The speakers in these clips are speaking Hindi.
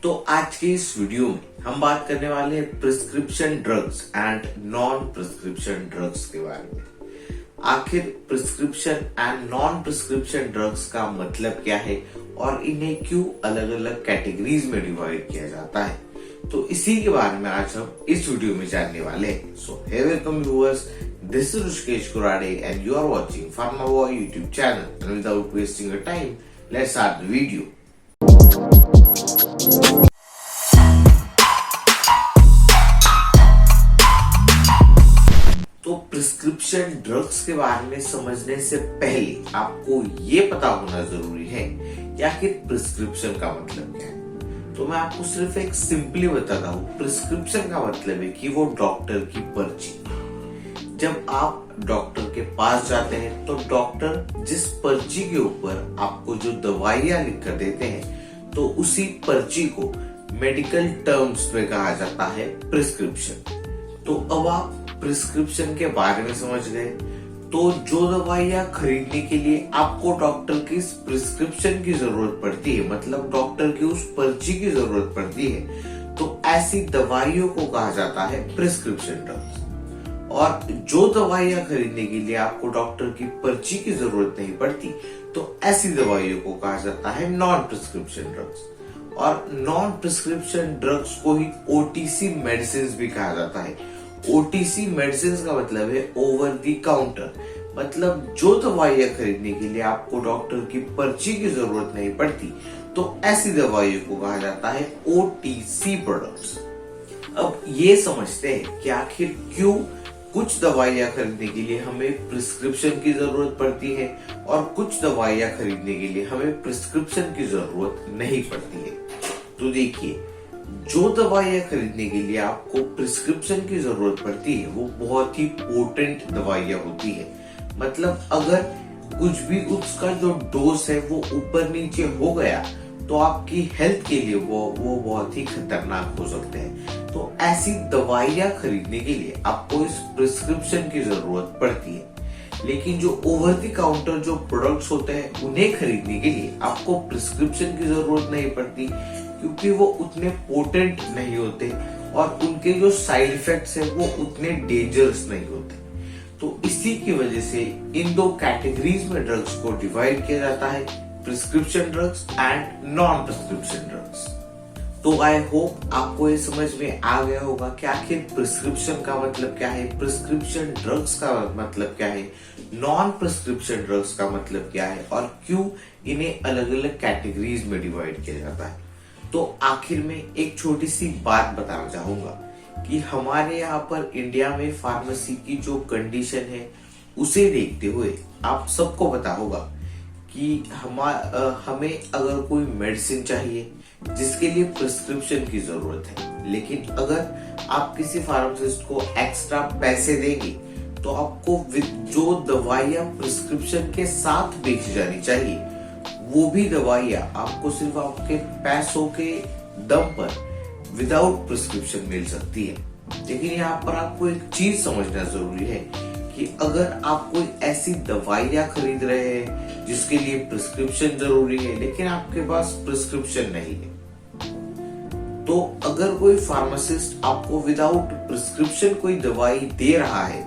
तो आज के इस वीडियो में हम बात करने वाले हैं prescription drugs and non prescription drugs के बारे में। आखिर prescription and non prescription drugs का मतलब क्या है और इन्हें क्यों अलग अलग कैटेगरीज में डिवाइड किया जाता है, तो इसी के बारे में आज हम इस वीडियो में जानने वाले हैं। So hey welcome viewers, this is Rishikesh Kurade and you are watching pharma boy YouTube channel. And without wasting your time, let's start the video. तो प्रिस्क्रिप्शन ड्रग्स के बारे में समझने से पहले आपको ये पता होना जरूरी है कि आखिर प्रिस्क्रिप्शन का मतलब क्या है। तो मैं आपको सिर्फ एक सिंपली बताता हूँ। प्रिस्क्रिप्शन का मतलब है कि वो डॉक्टर की पर्ची। जब आप डॉक्टर के पास जाते हैं तो डॉक्टर जिस पर्ची के ऊपर आपको जो दवाइयां लिख कर देते हैं, तो उसी पर्ची को मेडिकल टर्म्स में कहा जाता है प्रिस्क्रिप्शन। तो अब आप प्रिस्क्रिप्शन के बारे में समझ गए। तो जो दवाइयां खरीदने के लिए आपको डॉक्टर की प्रिस्क्रिप्शन की जरूरत पड़ती है, मतलब डॉक्टर की उस पर्ची की जरूरत पड़ती है, तो ऐसी दवाइयों को कहा जाता है प्रिस्क्रिप्शन ड्रग्स। और जो दवाइयां खरीदने के लिए आपको डॉक्टर की पर्ची की जरूरत नहीं पड़ती, तो ऐसी दवाइयों को कहा जाता है नॉन प्रिस्क्रिप्शन ड्रग्स। और नॉन प्रिस्क्रिप्शन ड्रग्स को ही ओटीसी मेडिसिन भी कहा जाता है। ओटीसी मेडिसिन का मतलब है ओवर द काउंटर, मतलब जो दवाइयां खरीदने के लिए आपको डॉक्टर की पर्ची की जरूरत नहीं पड़ती, तो ऐसी दवाइयों को कहा जाता है ओटीसी प्रोडक्ट्स। अब ये समझते हैं कि आखिर क्यों कुछ दवाइयां खरीदने के लिए हमें प्रिस्क्रिप्शन की जरूरत पड़ती है और कुछ दवाइयां खरीदने के लिए हमें प्रिस्क्रिप्शन की जरूरत नहीं पड़ती है। तो देखिए, जो दवाइयां खरीदने के लिए आपको प्रिस्क्रिप्शन की जरूरत पड़ती है वो बहुत ही पोटेंट दवाइयां होती है। मतलब अगर कुछ भी उसका जो डोज है वो ऊपर नीचे हो गया तो आपकी हेल्थ के लिए वो बहुत ही खतरनाक हो सकते हैं। तो ऐसी दवाइयां खरीदने के लिए आपको इस प्रिस्क्रिप्शन की जरूरत पड़ती है। लेकिन जो ओवर द काउंटर जो प्रोडक्ट्स होते हैं उन्हें खरीदने के लिए आपको प्रिस्क्रिप्शन की जरूरत नहीं पड़ती, क्योंकि वो उतने पोटेंट नहीं होते और उनके जो साइड इफेक्ट्स हैं वो उतने डेंजरस नहीं होते। तो इसी की वजह से इन दो कैटेगरीज में ड्रग्स को डिवाइड किया जाता है, prescription drugs and non prescription drugs. तो आई होप आपको ये समझ में आ गया होगा कि आखिर प्रिस्क्रिप्शन का मतलब क्या है, प्रिस्क्रिप्शन ड्रग्स का मतलब क्या है, नॉन प्रिस्क्रिप्शन ड्रग्स का मतलब क्या है और क्यों इन्हें अलग अलग कैटेगरीज में डिवाइड किया जाता है। तो आखिर में एक छोटी सी बात बताना चाहूंगा कि हमारे यहाँ पर इंडिया में फार्मेसी की जो कंडीशन है उसे देखते हुए आप सबको पता होगा कि हमें अगर कोई मेडिसिन चाहिए जिसके लिए प्रिस्क्रिप्शन की जरूरत है, लेकिन अगर आप किसी फार्मासिस्ट को एक्स्ट्रा पैसे देंगे तो आपको जो दवाइयां प्रिस्क्रिप्शन के साथ बेची जानी चाहिए वो भी दवाइयां आपको सिर्फ आपके पैसों के दम पर विदाउट प्रिस्क्रिप्शन मिल सकती है। लेकिन यहाँ पर आपको एक चीज समझना जरूरी है कि अगर आप कोई ऐसी दवाइयां खरीद रहे हैं जिसके लिए प्रिस्क्रिप्शन जरूरी है लेकिन आपके पास प्रिस्क्रिप्शन नहीं है, तो अगर कोई फार्मासिस्ट आपको विदाउट प्रिस्क्रिप्शन कोई दवाई दे रहा है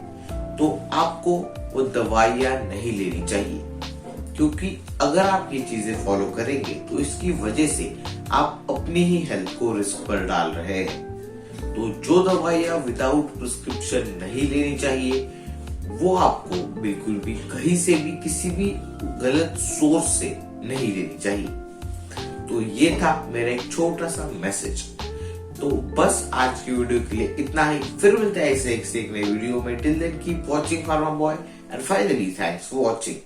तो आपको वो दवाइयां नहीं लेनी चाहिए, क्योंकि अगर आप ये चीजें फॉलो करेंगे तो इसकी वजह से आप अपनी ही हेल्थ को रिस्क पर डाल रहे हैं। तो जो दवाइयां विदाउट प्रिस्क्रिप्शन नहीं लेनी चाहिए वो आपको बिल्कुल भी कहीं से भी किसी भी गलत सोर्स से नहीं लेनी चाहिए। तो ये था मेरा एक छोटा सा मैसेज। तो बस आज की वीडियो के लिए इतना ही। फिर मिलते हैं ऐसे एक नई वीडियो में। Till then keep watching pharma boy and finally thanks for watching.